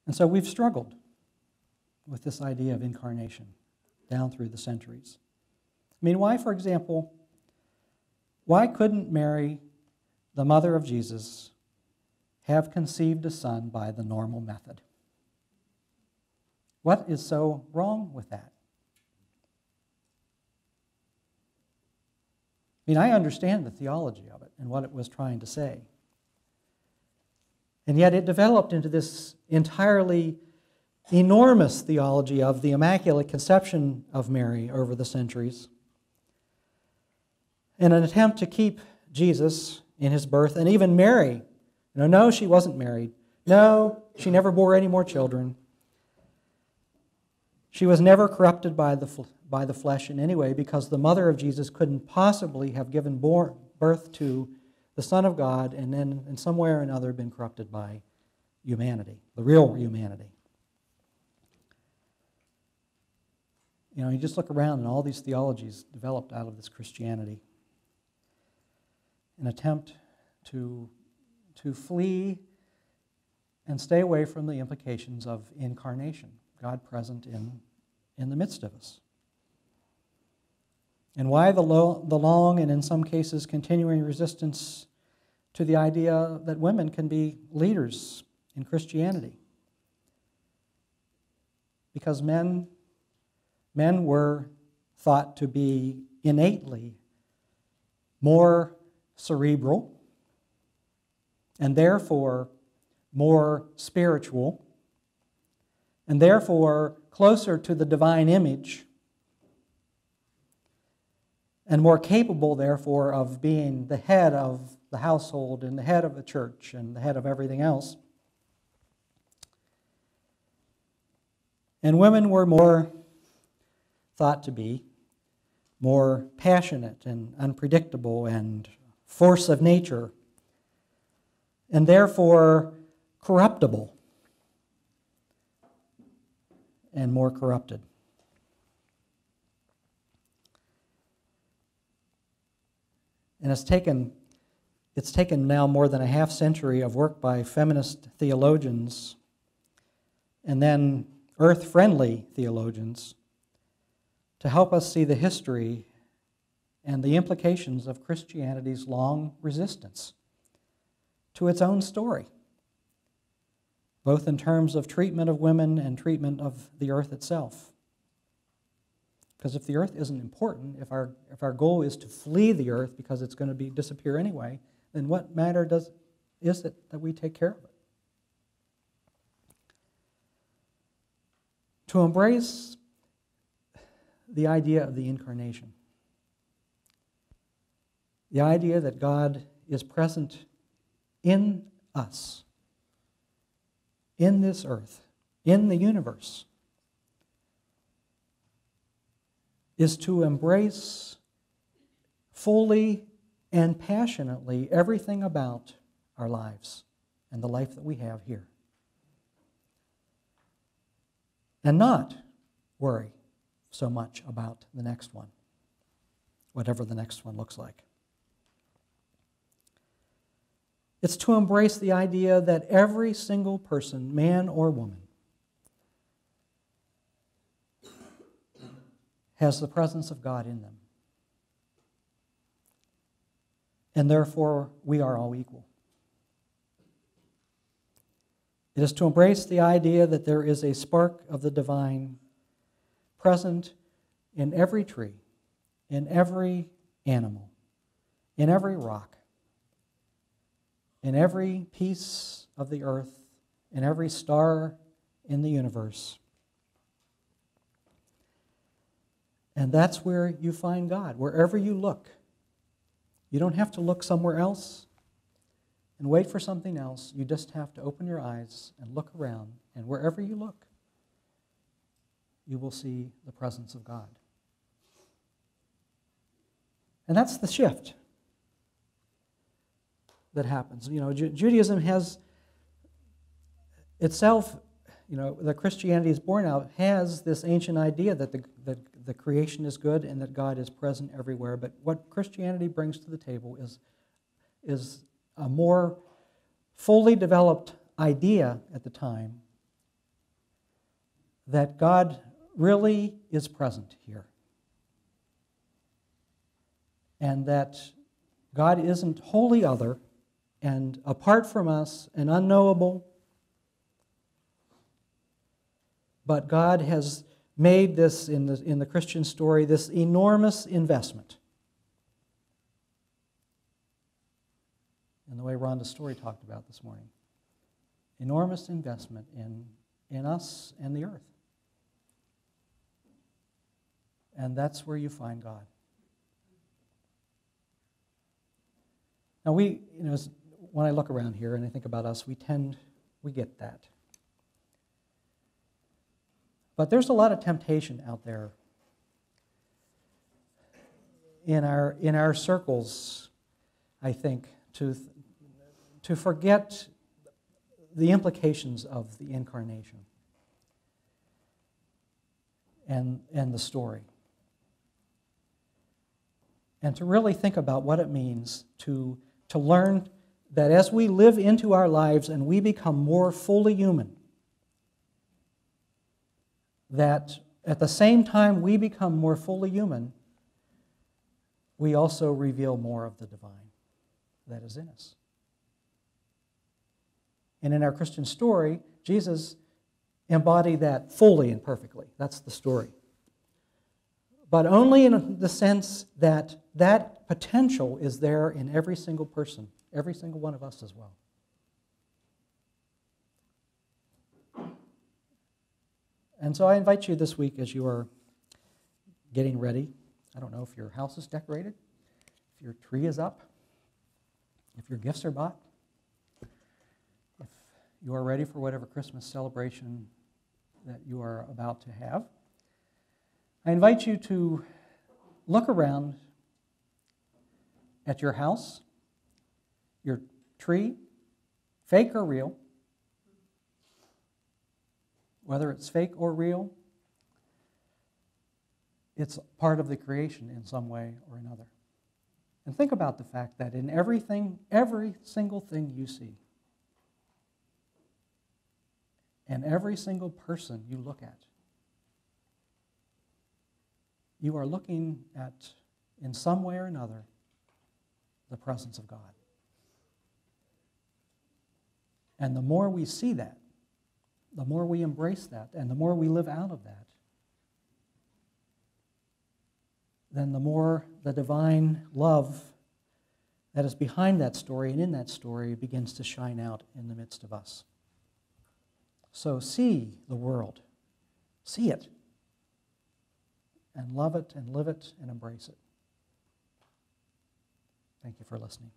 And so we've struggled with this idea of incarnation down through the centuries. I mean, why, for example, why couldn't Mary, the mother of Jesus, have conceived a son by the normal method? What is so wrong with that? I mean, I understand the theology of it and what it was trying to say. And yet it developed into this entirely enormous theology of the Immaculate Conception of Mary over the centuries, in an attempt to keep Jesus in his birth, and even Mary. No, she wasn't married. No, she never bore any more children. She was never corrupted by the flesh in any way, because the mother of Jesus couldn't possibly have given birth to the Son of God and then in some way or another been corrupted by humanity, the real humanity. You just look around and all these theologies developed out of this Christianity. An attempt to flee and stay away from the implications of incarnation, God present in the midst of us. And why the long and in some cases continuing resistance to the idea that women can be leaders in Christianity. Because men were thought to be innately more cerebral and therefore more spiritual and therefore closer to the divine image and more capable, therefore, of being the head of the household and the head of the church and the head of everything else. And women were more thought to be more passionate and unpredictable and force of nature, and therefore corruptible and more corrupted. And it's taken now more than a half century of work by feminist theologians and then earth-friendly theologians to help us see the history and the implications of Christianity's long resistance to its own story, both in terms of treatment of women and treatment of the earth itself. Because if the earth isn't important, if our goal is to flee the earth because it's going to disappear anyway, then what matter is it that we take care of it? To embrace the idea of the incarnation, the idea that God is present in us, in this earth, in the universe, is to embrace fully and passionately everything about our lives and the life that we have here. And not worry so much about the next one, whatever the next one looks like. It's to embrace the idea that every single person, man or woman, has the presence of God in them. And therefore, we are all equal. It is to embrace the idea that there is a spark of the divine present in every tree, in every animal, in every rock, in every piece of the earth, in every star in the universe. And that's where you find God, wherever you look. You don't have to look somewhere else and wait for something else. You just have to open your eyes and look around, and wherever you look, you will see the presence of God. And that's the shift that happens. Judaism has itself, that Christianity is born out, has this ancient idea that the creation is good and that God is present everywhere. But what Christianity brings to the table is a more fully developed idea at the time that God really is present here. And that God isn't wholly other and apart from us and unknowable, but God has made this, in the Christian story, this enormous investment. In the way Rhonda's story talked about this morning. Enormous investment in us and the earth. And that's where you find God. Now when I look around here and I think about us, we get that. But there's a lot of temptation out there in our circles, I think, to forget the implications of the incarnation and the story. And to really think about what it means to learn that as we live into our lives and we become more fully human, that at the same time we become more fully human, we also reveal more of the divine that is in us. And in our Christian story, Jesus embodied that fully and perfectly. That's the story. But only in the sense that that potential is there in every single person, every single one of us as well. And so I invite you this week as you are getting ready. I don't know if your house is decorated, if your tree is up, if your gifts are bought, if you are ready for whatever Christmas celebration that you are about to have. I invite you to look around at your house, your tree, fake or real. Whether it's fake or real, it's part of the creation in some way or another. And think about the fact that in every single thing you see, and every single person you look at, you are looking at, in some way or another, the presence of God. And the more we see that, the more we embrace that, and the more we live out of that, then the more the divine love that is behind that story and in that story begins to shine out in the midst of us. So see the world. See it. And love it and live it and embrace it. Thank you for listening.